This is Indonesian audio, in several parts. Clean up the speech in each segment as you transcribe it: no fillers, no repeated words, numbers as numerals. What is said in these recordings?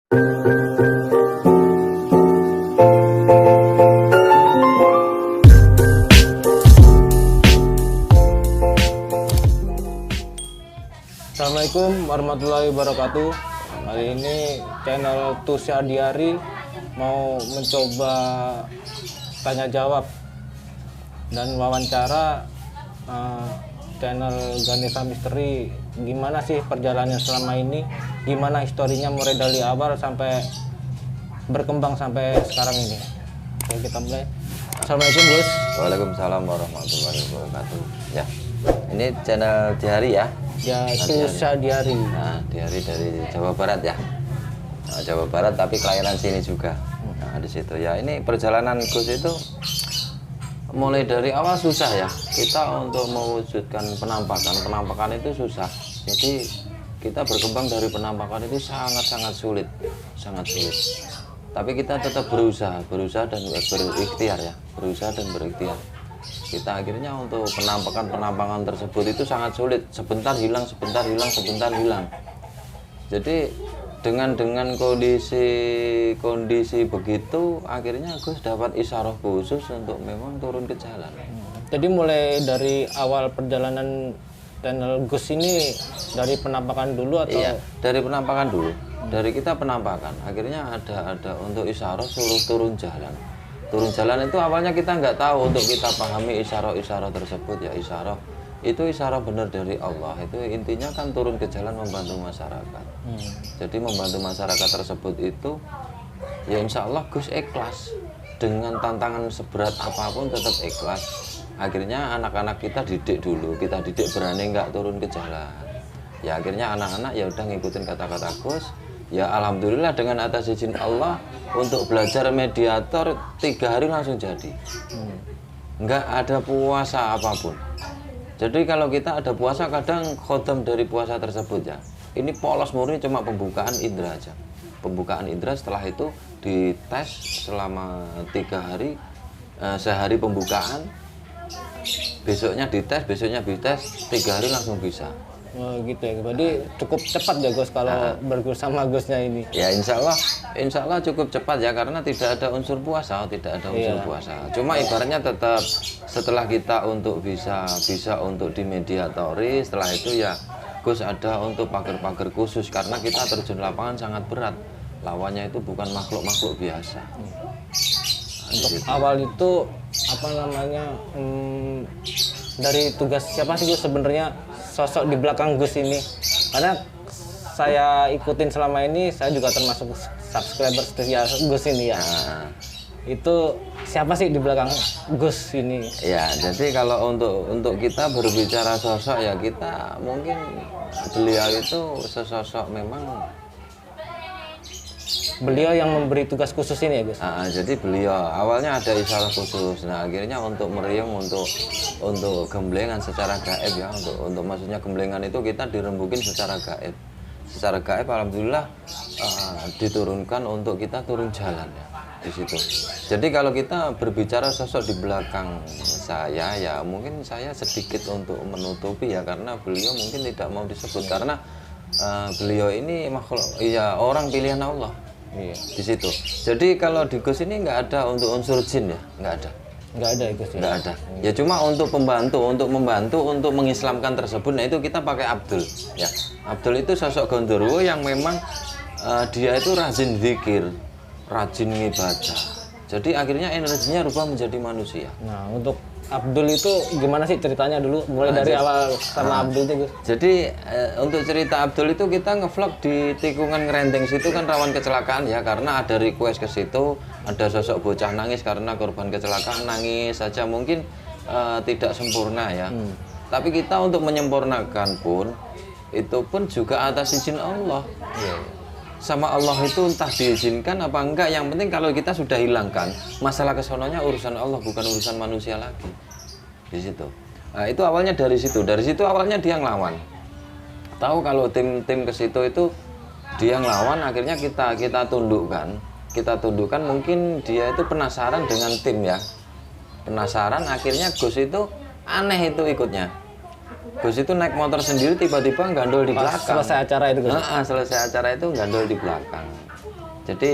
Assalamualaikum warahmatullahi wabarakatuh. Kali ini channel Tusya Diary mau mencoba tanya jawab dan wawancara channel Ganesha Misteri. Gimana sih perjalanannya selama ini? Gimana historinya mulai dari awal sampai berkembang sampai sekarang ini? Oke, kita mulai. Assalamualaikum Gus. Waalaikumsalam warahmatullahi wabarakatuh. Ya, ini channel Diary ya. Ya, Tusya Diary. Nah, Diary dari Jawa Barat ya. Nah, Jawa Barat tapi kelahiran sini juga. Nah, di situ ya. Ini perjalanan Gus itu mulai dari awal susah ya. Kita untuk mewujudkan penampakan itu susah. Jadi kita berkembang dari penampakan itu sangat sulit, sangat sulit. Tapi kita tetap berusaha dan berikhtiar ya, berusaha dan berikhtiar. Kita akhirnya untuk penampakan tersebut itu sangat sulit, sebentar hilang. Jadi dengan kondisi begitu akhirnya Gus dapat isyarah khusus untuk memang turun ke jalan. Jadi mulai dari awal perjalanan channel Gus ini dari penampakan dulu atau? Iya, dari penampakan dulu. Dari kita penampakan, akhirnya ada untuk isyarah suruh turun jalan. Turun jalan itu awalnya kita nggak tahu, untuk kita pahami isyarah tersebut ya, itu isyarah benar dari Allah. Itu intinya kan turun ke jalan membantu masyarakat. Jadi membantu masyarakat tersebut itu ya insya Allah Gus ikhlas, dengan tantangan seberat apapun tetap ikhlas. Akhirnya anak-anak kita didik berani nggak turun ke jalan. Ya akhirnya anak-anak ya udah ngikutin kata-kata Gus. Ya alhamdulillah dengan atas izin Allah untuk belajar mediator 3 hari langsung jadi. Nggak ada puasa apapun. Jadi kalau kita ada puasa kadang khodam dari puasa tersebut ya. Ini polos murni cuma pembukaan indra aja. Pembukaan indra, setelah itu dites selama 3 hari. Sehari pembukaan, besoknya dites 3 hari langsung bisa. Oh gitu ya, berarti cukup cepat ya Gus kalau berguru sama Gusnya ini. Ya insya Allah cukup cepat ya, karena tidak ada unsur puasa, puasa. Cuma ibaratnya tetap setelah kita untuk bisa untuk dimediatori, setelah itu ya Gus ada untuk pagar-pagar khusus, karena kita terjun lapangan sangat berat. Lawannya itu bukan makhluk biasa. Untuk awal itu apa namanya, dari tugas siapa sih Gus sebenarnya sosok di belakang Gus ini? Karena saya ikutin selama ini, saya juga termasuk subscriber setia Gus ini ya. Itu siapa sih di belakang Gus ini? Ya, jadi kalau untuk kita berbicara sosok ya, kita mungkin beliau itu sesosok memang. Beliau yang memberi tugas khusus ini ya Gus? Jadi beliau awalnya ada isyarah khusus. Nah akhirnya untuk meriung, untuk gemblengan secara gaib ya, untuk maksudnya gemblengan itu kita dirembukin secara gaib. Alhamdulillah diturunkan untuk kita turun jalan ya di situ. Jadi kalau kita berbicara sosok di belakang saya ya, mungkin saya sedikit untuk menutupi ya, karena beliau mungkin tidak mau disebut, karena beliau ini makhluk ya, orang pilihan Allah. Iya, di situ. Jadi kalau di Gus ini nggak ada untuk unsur jin ya, nggak ada ya Gus ya? Nggak ada. Ya cuma untuk membantu untuk mengislamkan tersebut. Nah itu kita pakai Abdul ya. Abdul itu sosok gondorwo yang memang dia itu rajin zikir, rajin ngibadah. Jadi akhirnya energinya rubah menjadi manusia. Nah untuk Abdul itu gimana sih ceritanya dulu, mulai dari awal sama Abdul itu Gus? Jadi untuk cerita Abdul itu kita ngevlog di tikungan Ngerendeng situ kan rawan kecelakaan ya, karena ada request ke situ, ada sosok bocah nangis karena korban kecelakaan, nangis saja mungkin tidak sempurna ya. Tapi kita untuk menyempurnakan pun itu pun juga atas izin Allah. Sama Allah itu entah diizinkan apa enggak, yang penting kalau kita sudah hilangkan masalah kesononya, urusan Allah bukan urusan manusia lagi di situ. Nah, itu awalnya dari situ awalnya dia ngelawan, tahu kalau tim ke situ itu dia ngelawan, akhirnya kita tundukkan, mungkin dia itu penasaran dengan tim ya, akhirnya Gus itu aneh itu ikutnya. Gus itu naik motor sendiri tiba-tiba gandol di Pas belakang. selesai acara itu Gus. Selesai acara itu gandol di belakang. Jadi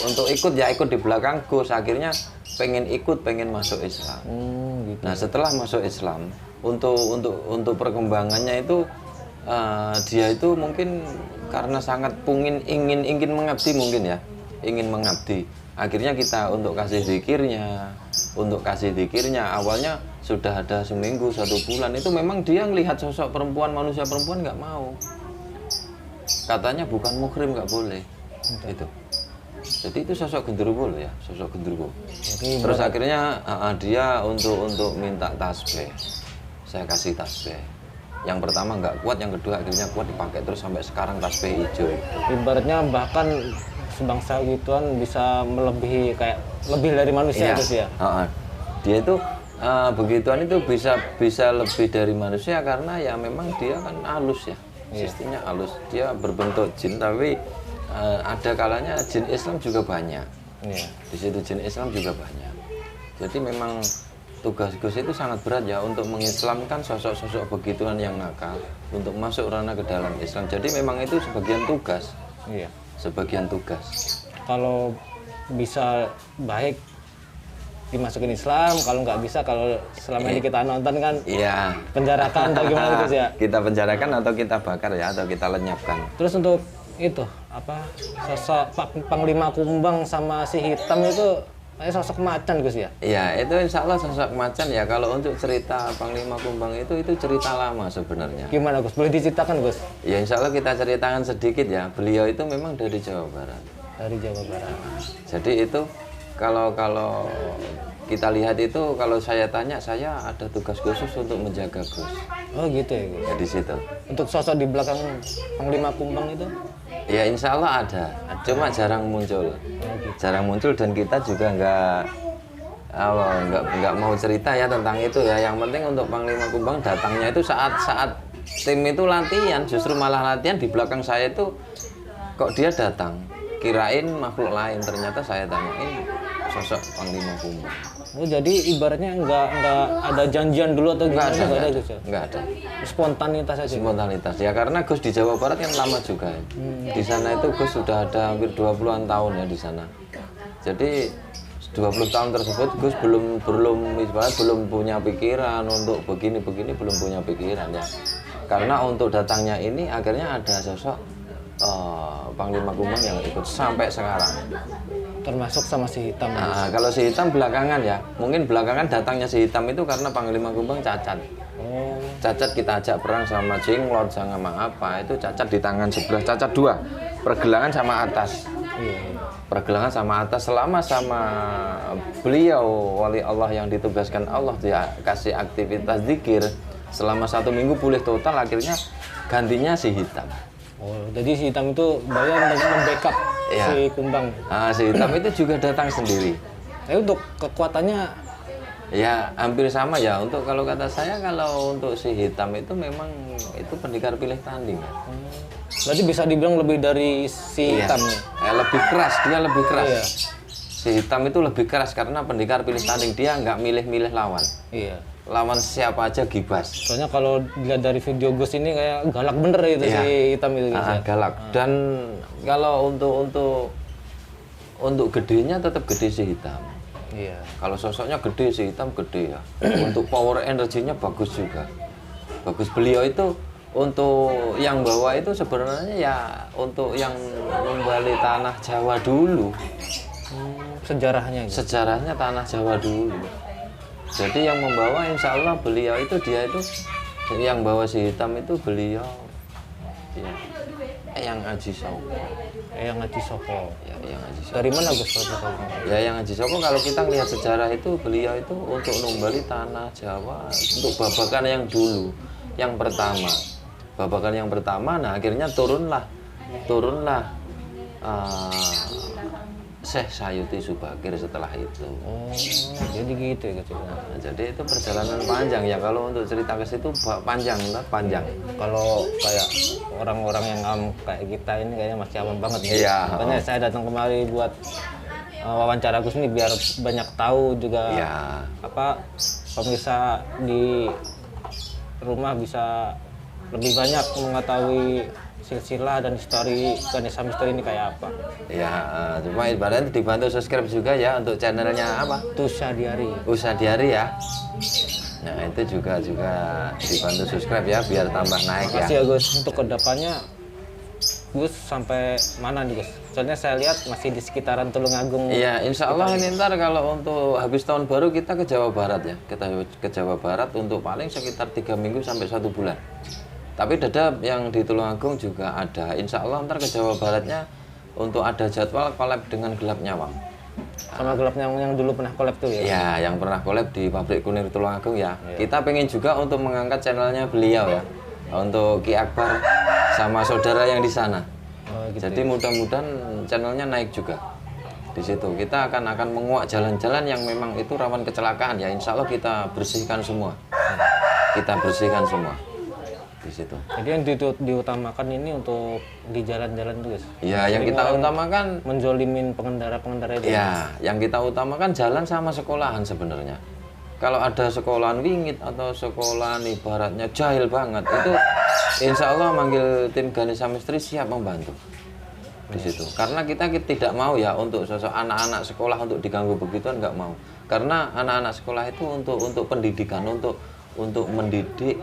untuk ikut ya ikut di belakang Gus, akhirnya pengen masuk Islam. Gitu. Nah setelah masuk Islam, untuk perkembangannya itu dia itu mungkin karena sangat ingin mengabdi mungkin ya, ingin mengabdi. Akhirnya kita untuk kasih zikirnya awalnya sudah ada seminggu 1 bulan itu memang dia ngelihat sosok manusia perempuan nggak mau. Katanya bukan muhrim nggak boleh. Itu. Jadi itu sosok genderuwo loh ya, sosok genderuwo. Terus akhirnya dia untuk minta tasbih. Saya kasih tasbih. Yang pertama nggak kuat, yang kedua akhirnya kuat dipakai terus sampai sekarang tasbih hijau. Ibaratnya bahkan sebangsa gituan bisa melebihi kayak lebih dari manusia itu ya. Dia itu begituan itu bisa lebih dari manusia karena ya memang dia kan halus ya. Sistemnya halus. Dia berbentuk jin tapi ada kalanya jin Islam juga banyak. Di situ jin Islam juga banyak. Jadi memang tugas Gus itu sangat berat ya untuk mengislamkan sosok-sosok begituan yang nakal untuk masuk ranah ke dalam Islam. Jadi memang itu sebagian tugas. Iya. Sebagian tugas. Kalau bisa baik dimasukin Islam, kalau nggak bisa, kalau selama ini kita nonton kan penjarakan atau gimana gitu ya. Kita penjarakan atau kita bakar ya, atau kita lenyapkan. Terus untuk itu apa sosok Panglima Kumbang sama si hitam itu sosok macan Gus ya? Iya, itu insya Allah sosok macan ya. Kalau untuk cerita Panglima Kumbang itu cerita lama sebenarnya. Gimana Gus? Boleh diceritakan Gus? Ya insya Allah kita ceritakan sedikit ya. Beliau itu memang dari Jawa Barat. Dari Jawa Barat. Jadi itu kalau kita lihat itu, kalau saya tanya, saya ada tugas khusus untuk menjaga Gus. Oh gitu ya Gus? Ya di situ. Untuk sosok di belakang Panglima Kumbang itu? Ya insya Allah ada. Cuma jarang muncul. Jarang muncul dan kita juga nggak mau cerita ya tentang itu ya. Yang penting untuk Panglima Kumbang datangnya itu saat tim itu latihan, justru malah latihan di belakang saya itu kok dia datang. Kirain makhluk lain, ternyata saya tanyain sosok Panglima Kumbang. Oh jadi ibaratnya nggak ada janjian dulu atau gimana? Nggak ada Gus ya? Nggak ada. Spontanitas aja. Spontanitas ya, karena Gus di Jawa Barat kan lama juga ya. Di sana itu Gus sudah ada hampir 20-an tahun ya di sana. Jadi 20 tahun tersebut Gus belum punya pikiran untuk begini belum punya pikiran ya. Karena untuk datangnya ini akhirnya ada sosok Panglima Kumbang yang ikut sampai sekarang. Termasuk sama si hitam. Nah, kalau si hitam belakangan ya, mungkin belakangan datangnya si hitam itu karena Panglima Kumbang cacat. Oh. Cacat kita ajak perang sama Jenglot sama apa, itu cacat di tangan sebelah, cacat 2, pergelangan sama atas. Iya. Pergelangan sama atas, selama sama beliau wali Allah yang ditugaskan Allah dia kasih aktivitas zikir selama 1 minggu pulih total, akhirnya gantinya si hitam. Oh, jadi si hitam itu bayar membackup si Kumbang. Si hitam itu juga datang sendiri. Untuk kekuatannya ya hampir sama ya. Untuk kalau kata saya, kalau untuk si hitam itu memang itu pendekar pilih tanding ya. Berarti bisa dibilang lebih dari si hitam nih. Lebih keras, dia lebih keras. Iya. Si hitam itu lebih keras karena pendekar pilih tanding, dia nggak milih-milih lawan. Iya. Lawan siapa aja gibas. Soalnya kalau dilihat dari video Gus ini kayak galak bener itu si hitam itu Gus. Galak. Dan kalau untuk gedenya tetap gede si hitam. Iya. Kalau sosoknya gede, si hitam gede ya. Untuk power energinya bagus juga. Bagus. Beliau itu untuk yang bawa itu sebenarnya ya untuk yang membalik tanah Jawa dulu. Sejarahnya gitu. Sejarahnya tanah Jawa dulu. Jadi yang membawa insya Allah beliau itu, dia itu yang bawa si hitam itu beliau ya, Eyang Haji Soko. Eyang Haji Soko. Ya, Eyang Haji Soko. Dari mana Gus? Ya, Eyang Haji Soko kalau kita lihat sejarah itu beliau itu untuk numbali tanah Jawa untuk babakan yang dulu, yang pertama. Babakan yang pertama, nah akhirnya turunlah Syekh Sayuti Subakir setelah itu. Oh, jadi gitu ya Gus. Nah, jadi itu perjalanan panjang ya, kalau untuk cerita ke situ panjang. Kalau kayak orang-orang yang kayak kita ini kayaknya masih awam banget nih. Iya. Makanya saya datang kemari buat wawancara Gus ini biar banyak tahu juga Iya. pemirsa di rumah bisa lebih banyak mengetahui silsilah dan histori Ganesha Misteri ini kayak apa. Ya, cuma ibaratnya dibantu subscribe juga ya untuk channelnya apa? Tusya Diary. Usaha Diary ya. Nah itu juga dibantu subscribe ya biar tambah naik ya. Makasih ya Gus. Untuk kedepannya Gus sampai mana nih Gus? Soalnya saya lihat masih di sekitaran Tulungagung. Iya, insya Allah ini ntar kalau untuk habis tahun baru kita ke Jawa Barat ya. Kita ke Jawa Barat untuk paling sekitar 3 minggu sampai 1 bulan. Tapi Dadap yang di Tulungagung juga ada. Insya Allah ntar ke Jawa Baratnya untuk ada jadwal collab dengan Gelap Nyawang. Sama Gelap Nyawang yang dulu pernah collab tuh ya? Ya, yang pernah collab di Pabrik Kunir Tulungagung ya. Kita pengen juga untuk mengangkat channelnya beliau ya. Untuk Ki Akbar sama saudara yang di sana. Oh, gitu. Jadi mudah-mudahan channelnya naik juga. Di situ kita akan menguak jalan-jalan yang memang itu rawan kecelakaan ya. Insya Allah kita bersihkan semua. Kita bersihkan semua. Di situ. Jadi yang diutamakan ini untuk di jalan-jalan tuh Gus? Ya, yang kita utamakan menzolimin pengendara-pengendara itu. ya, yang kita utamakan jalan sama sekolahan sebenarnya. Kalau ada sekolahan wingit atau sekolahan ibaratnya jahil banget, itu insya Allah manggil tim Ganesha Misteri siap membantu di situ. Karena kita tidak mau ya untuk sosok anak-anak sekolah untuk diganggu begituan, nggak mau. Karena anak-anak sekolah itu untuk pendidikan, untuk mendidik,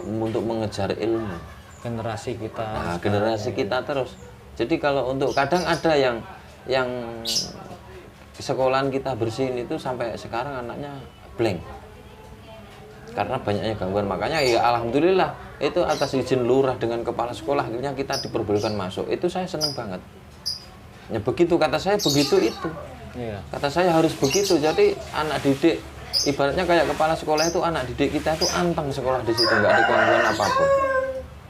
untuk mengejar ilmu. Generasi kita. Nah, generasi kita terus. Jadi kalau untuk kadang ada yang sekolahan kita bersihin itu sampai sekarang anaknya blank karena banyaknya gangguan. Makanya ya alhamdulillah itu atas izin lurah dengan kepala sekolah akhirnya kita diperbolehkan masuk. Itu saya senang banget ya, begitu kata saya begitu itu. Iya. Kata saya harus begitu. Jadi anak didik ibaratnya kayak kepala sekolah itu, anak didik kita itu anteng sekolah di situ, nggak ada gangguan apapun.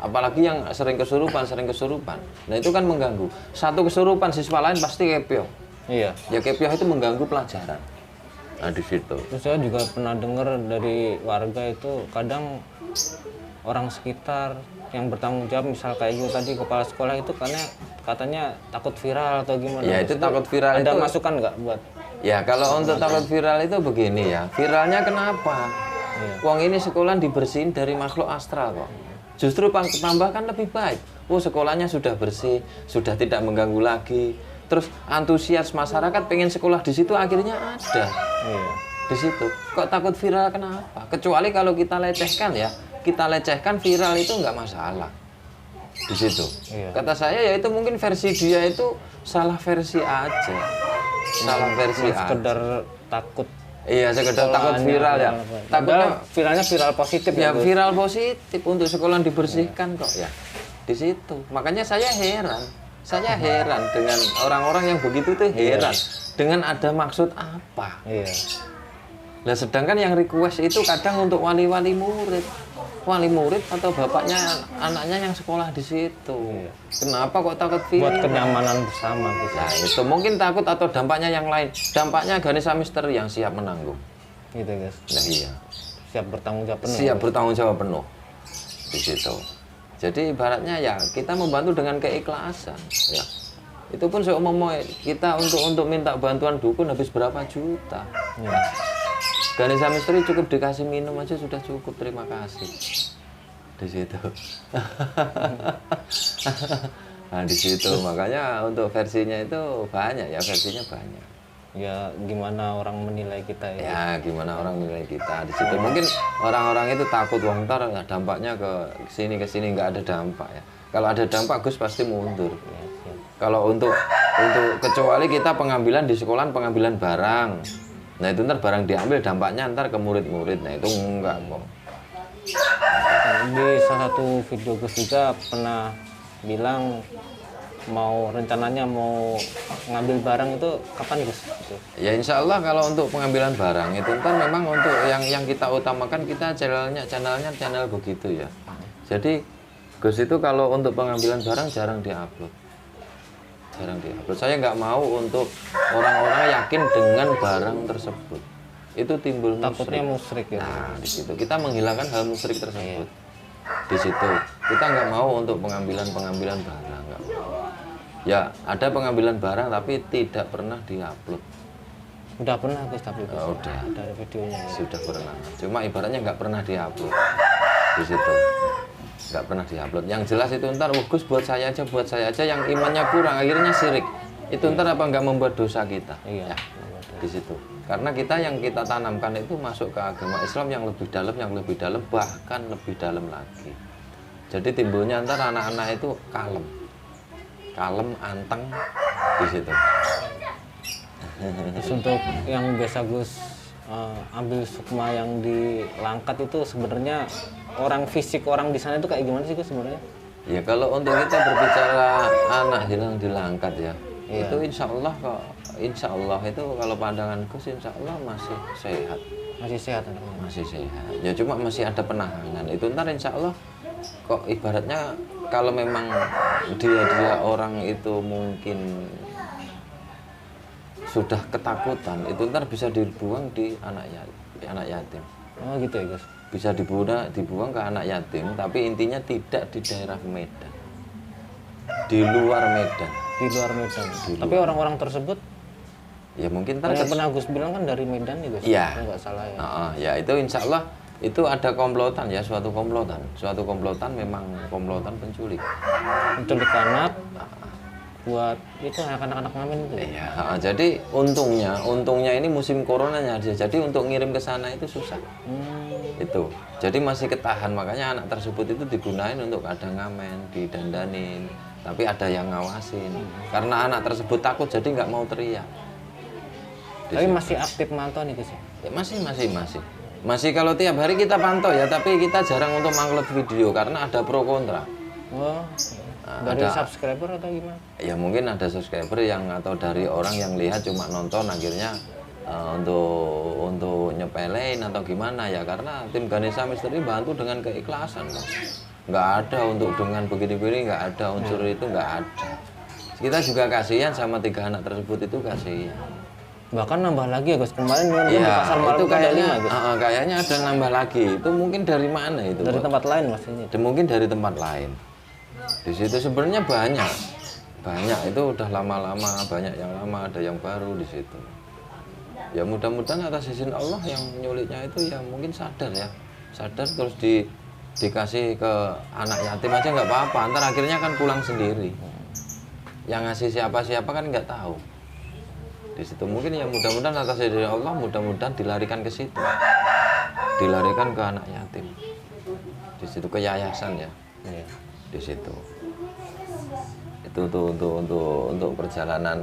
Apalagi yang sering kesurupan. Nah itu kan mengganggu. Satu kesurupan siswa lain pasti kepiong. Iya. Ya kepiah itu mengganggu pelajaran. Nah di situ. Terus saya juga pernah dengar dari warga itu kadang orang sekitar yang bertanggung jawab, misal kayak gitu tadi kepala sekolah itu karena katanya takut viral atau gimana? Ya itu takut viral ada itu. masukan nggak buat? Ya kalau untuk takut viral itu begini ya. Viralnya kenapa? Iya. Uang ini sekolah dibersihin dari makhluk astral kok. Justru tambahkan lebih baik. Oh sekolahnya sudah bersih, sudah tidak mengganggu lagi. Terus antusias masyarakat pengen sekolah di situ akhirnya ada. Iya. Di situ. Kok takut viral kenapa? Kecuali kalau kita lecehkan ya. Kita lecehkan viral itu nggak masalah. Di situ. Iya. Kata saya ya itu mungkin versi dia itu salah versi aja. Salah versi aja. Sekedar takut. Iya, sekedar takut viral ya. Takutnya viralnya viral positif Ya Gus? viral positif untuk sekolah dibersihkan kok ya. Di situ. Makanya saya heran. Saya heran dengan orang-orang yang begitu tuh heran. Dengan ada maksud apa? Iya. Nah sedangkan yang request itu kadang untuk wali-wali murid. Wali murid atau bapaknya, anaknya yang sekolah di situ. Iya. Kenapa kok takut Buat viral? kenyamanan bersama Gus. Nah itu mungkin takut atau dampaknya yang lain. Dampaknya Ganesha Misteri yang siap menanggung. Gitu Gus. Nah iya. Siap bertanggung jawab penuh. Siap bertanggung jawab penuh di situ. Jadi ibaratnya ya kita membantu dengan keikhlasan ya. Itu pun seumpama kita untuk minta bantuan dukun habis berapa juta. Iya. Ganesha Misteri cukup dikasih minum aja sudah cukup, terima kasih. Di situ. Nah di situ makanya untuk versinya itu banyak ya, versinya banyak. Ya gimana orang menilai kita ya? Ya gimana orang menilai kita di situ. Mungkin orang-orang itu takut wong ntar dampaknya ke sini nggak ada dampak ya. Kalau ada dampak Gus pasti mundur. Ya, siap. Kalau untuk kecuali kita pengambilan di sekolah, pengambilan barang. Nah itu ntar barang diambil dampaknya ntar ke murid-murid. Nah itu enggak kok. Di salah satu video Gus juga pernah bilang rencananya mau ngambil barang itu kapan Gus? Gitu. Ya insya Allah kalau untuk pengambilan barang itu ntar memang untuk yang kita utamakan kita channel begitu ya. Jadi Gus itu kalau untuk pengambilan barang jarang diupload. Saya nggak mau untuk orang-orang yakin dengan barang tersebut. Itu timbul Takutnya musyrik ya. Nah, di situ kita menghilangkan hal musyrik tersebut. Di situ kita nggak mau untuk pengambilan barang, nggak mau. Ya ada pengambilan barang tapi tidak pernah diupload. Udah pernah Gus tapi Gus. Udah. Ada videonya. Ya. Sudah pernah. Cuma ibaratnya nggak pernah diupload. di situ. Nggak pernah diupload. Yang jelas itu ntar Gus buat saya aja yang imannya kurang akhirnya syirik. Itu ntar apa nggak membuat dosa kita? Iya. Ya, di situ. Karena kita yang kita tanamkan itu masuk ke agama Islam yang lebih dalam, bahkan lebih dalam lagi. Jadi timbulnya ntar anak-anak itu kalem, anteng di situ. Terus untuk yang biasa Gus ambil sukma yang di Langkat itu sebenarnya orang fisik orang di sana itu kayak gimana sih Gus sebenarnya? Ya kalau untuk kita berbicara anak hilang di Langkat ya, Iya. itu insya Allah itu kalau pandangan Gus insya Allah masih sehat. Masih sehat anaknya? Masih sehat. Ya cuma masih ada penahanan. Itu ntar insya Allah kok ibaratnya kalau memang dia orang itu mungkin sudah ketakutan, itu ntar bisa dibuang di anak yatim. Oh gitu ya Gus? Bisa dibuang ke anak yatim, tapi intinya tidak di daerah Medan, di luar Medan. Di luar Medan. Di luar. Tapi orang-orang tersebut Ya mungkin ntar yang pernah Gus bilang kan dari Medan nih Gus? Iya. Kalau nggak salah ya. Ya itu insya Allah itu ada komplotan ya, suatu komplotan memang komplotan penculik. Penculik anak buat itu anak-anak ngamen itu. Iya, jadi untungnya ini musim coronanya aja. Jadi untuk ngirim ke sana itu susah. Itu. Jadi masih ketahan, makanya anak tersebut itu digunain untuk ada ngamen, didandanin. Tapi ada yang ngawasin. Karena anak tersebut takut jadi nggak mau teriak. Tapi masih aktif mantau nih Gus? Ya, masih. Masih kalau tiap hari kita pantau ya, tapi kita jarang untuk mengupload video karena ada pro kontra. Oh, dari subscriber atau gimana? Ya mungkin ada subscriber yang atau dari orang yang lihat cuma nonton akhirnya untuk nyepelein atau gimana ya, karena tim Ganesha Misteri bantu dengan keikhlasan kok. Nggak ada untuk dengan begini-begini, nggak ada unsur itu, nggak ada. Kita juga kasihan sama 3 anak tersebut, itu kasihan. Bahkan nambah lagi ya Gus, kemarin di Ya, pasar malam itu kayaknya, ada 5 Gus. kayaknya ada nambah lagi. Itu mungkin dari mana itu? Dari Pak? tempat lain maksudnya. Mungkin dari tempat lain. Di situ sebenarnya banyak itu udah lama-lama, banyak yang lama, ada yang baru di situ. Ya mudah-mudahan atas izin Allah yang nyuliknya itu ya mungkin sadar terus dikasih ke anak yatim aja nggak apa-apa, ntar akhirnya kan pulang sendiri. Yang ngasih siapa kan nggak tahu. Di situ mungkin ya mudah-mudahan atas izin Allah, mudah-mudahan dilarikan ke situ, dilarikan ke anak yatim. Di situ ke yayasan ya. Iya. Di situ itu untuk perjalanan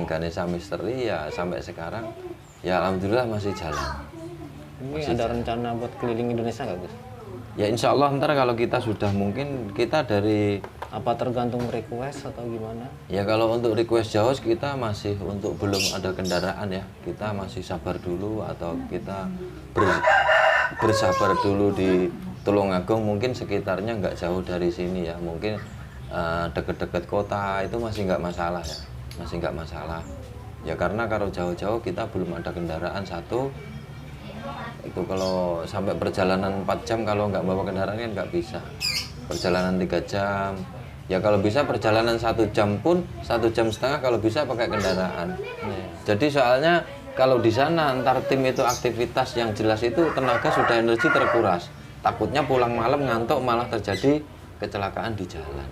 Ganesha Misteri ya sampai sekarang ya alhamdulillah masih jalan. Ini ada rencana buat keliling Indonesia nggak Gus? Ya insya Allah ntar kalau kita sudah mungkin kita dari Apa tergantung request atau gimana? ya kalau untuk request jauh kita masih untuk belum ada kendaraan ya, kita masih sabar dulu atau kita bersabar dulu di Tulungagung, mungkin sekitarnya nggak jauh dari sini ya, mungkin deket-deket kota itu masih nggak masalah ya, masih nggak masalah ya, karena kalau jauh-jauh kita belum ada kendaraan satu. Itu kalau sampai perjalanan 4 jam kalau nggak bawa kendaraan kan nggak bisa, perjalanan 3 jam ya, kalau bisa perjalanan 1 jam pun 1,5 jam kalau bisa pakai kendaraan. Jadi soalnya kalau di sana antar tim itu aktivitas yang jelas itu tenaga sudah energi terkuras, takutnya pulang malam ngantuk malah terjadi kecelakaan di jalan.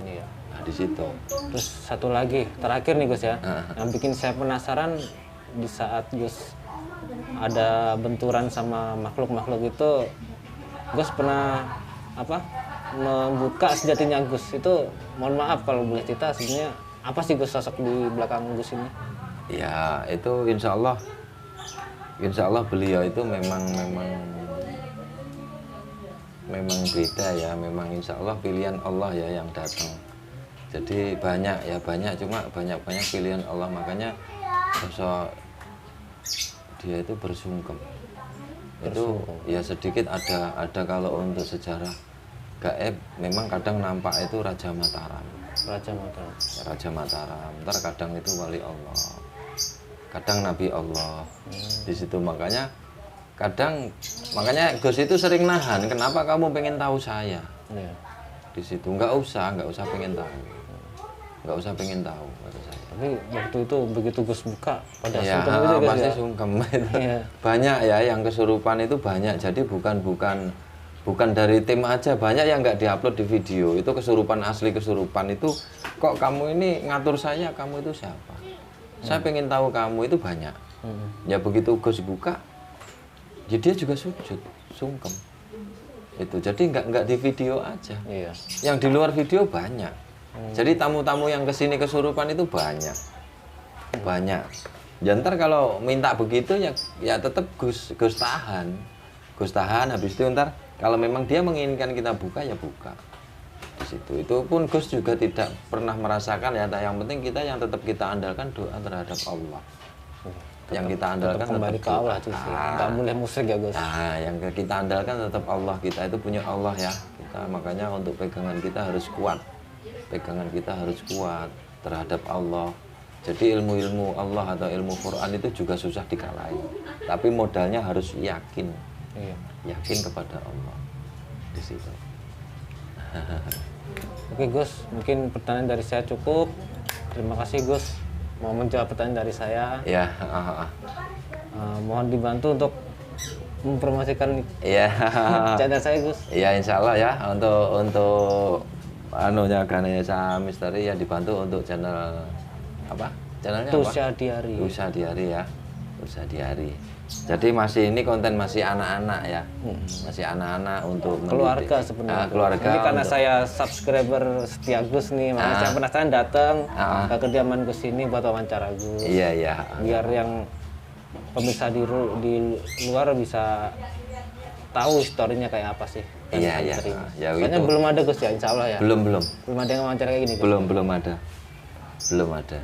Iya. Nah di situ. Terus satu lagi terakhir nih Gus ya, yang bikin saya penasaran di saat Gus ada benturan sama makhluk-makhluk itu, Gus pernah membuka sejatinya Gus itu, mohon maaf kalau boleh cerita sebenarnya apa sih Gus sosok di belakang Gus ini? Ya itu insya Allah beliau itu memang beda ya, memang insya Allah pilihan Allah ya yang datang. Jadi banyak cuma banyak pilihan Allah, makanya sosok dia itu bersungkem. Itu ya sedikit ada kalau untuk sejarah gaib memang kadang nampak itu Raja Mataram. Raja Mataram, ntar kadang itu wali Allah, kadang Nabi Allah. Di situ makanya Gus itu sering nahan, kenapa kamu pengen tahu saya? Iya. Di situ nggak usah pengen tahu, kata saya. Tapi waktu itu begitu Gus buka pada Ya, sungkem itu Gus pasti ya? sungkem itu. Iya. Banyak ya yang kesurupan itu banyak, jadi bukan bukan dari tim aja, banyak yang nggak diupload di video. Itu kesurupan asli, kesurupan itu kok kamu ini ngatur saya, kamu itu siapa? Saya pengen tahu kamu itu banyak. Ya begitu Gus buka, ya dia juga sujud, sungkem. Itu jadi nggak di video aja. Iya. Yang di luar video banyak. Jadi tamu-tamu yang kesini kesurupan itu banyak. Ya ntar kalau minta begitu ya tetap Gus tahan. Gus tahan, habis itu ntar kalau memang dia menginginkan kita buka ya buka. Di situ. Itu pun Gus juga tidak pernah merasakan ya, yang penting kita yang tetap kita andalkan doa terhadap Allah. Yang kita andalkan Tetap kembali ke Allah tuh sih. Nggak boleh musyrik ya Gus. Nah, yang kita andalkan tetap Allah. Kita itu punya Allah ya. Kita makanya untuk pegangan kita harus kuat. Pegangan kita harus kuat terhadap Allah. Jadi ilmu-ilmu Allah atau ilmu Quran itu juga susah dikalahin. Tapi modalnya harus yakin. Iya. Yakin kepada Allah. Di situ. Oke Gus, mungkin pertanyaan dari saya cukup. Terima kasih Gus. Mau menjawab pertanyaan dari saya. Ya. Mohon dibantu untuk mempromosikan Iya. channel saya Gus. Iya, insya Allah ya untuk anunya Ganesha Misteri ya dibantu untuk channel apa? Channelnya apa? Tusya Diari. Tusya Diari ya. Tusya Diari. Jadi masih ini konten masih anak-anak ya. Masih anak-anak untuk Keluarga sebenarnya. keluarga. Ini karena untuk- saya subscriber setia Gus nih, makanya saya penasaran datang ke kediaman Gus ini buat wawancara Gus. Iya, iya. Biar yang pemirsa di luar bisa tahu historinya kayak apa sih. Iya, iya. Ya, Soalnya itu. belum ada Gus ya, insya Allah ya. Belum. Belum ada yang wawancara kayak gini Gus. Belum ada. Belum ada.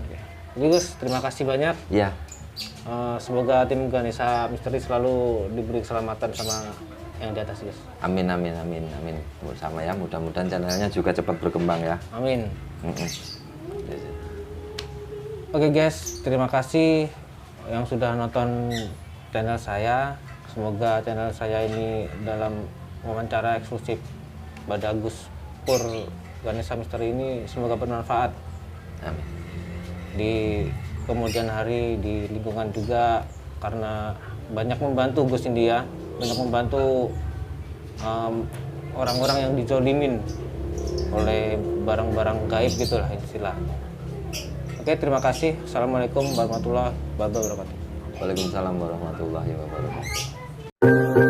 Jadi Gus, terima kasih banyak. Ya. Semoga tim Ganesha Misteri selalu diberi keselamatan sama yang di atas Gus. Amin. Sama ya, mudah-mudahan channelnya juga cepat berkembang ya. Amin. Mm-mm. Oke guys, terima kasih yang sudah nonton channel saya. Semoga channel saya ini dalam wawancara eksklusif pada Gus Pur Ganesha Misteri ini semoga bermanfaat Amin. di kemudian hari, di lingkungan juga, karena banyak membantu Gus ini ya, banyak membantu orang-orang yang dizolimin oleh barang-barang gaib gitulah istilah. Oke, terima kasih. Assalamualaikum warahmatullahi wabarakatuh. Waalaikumsalam warahmatullahi wabarakatuh.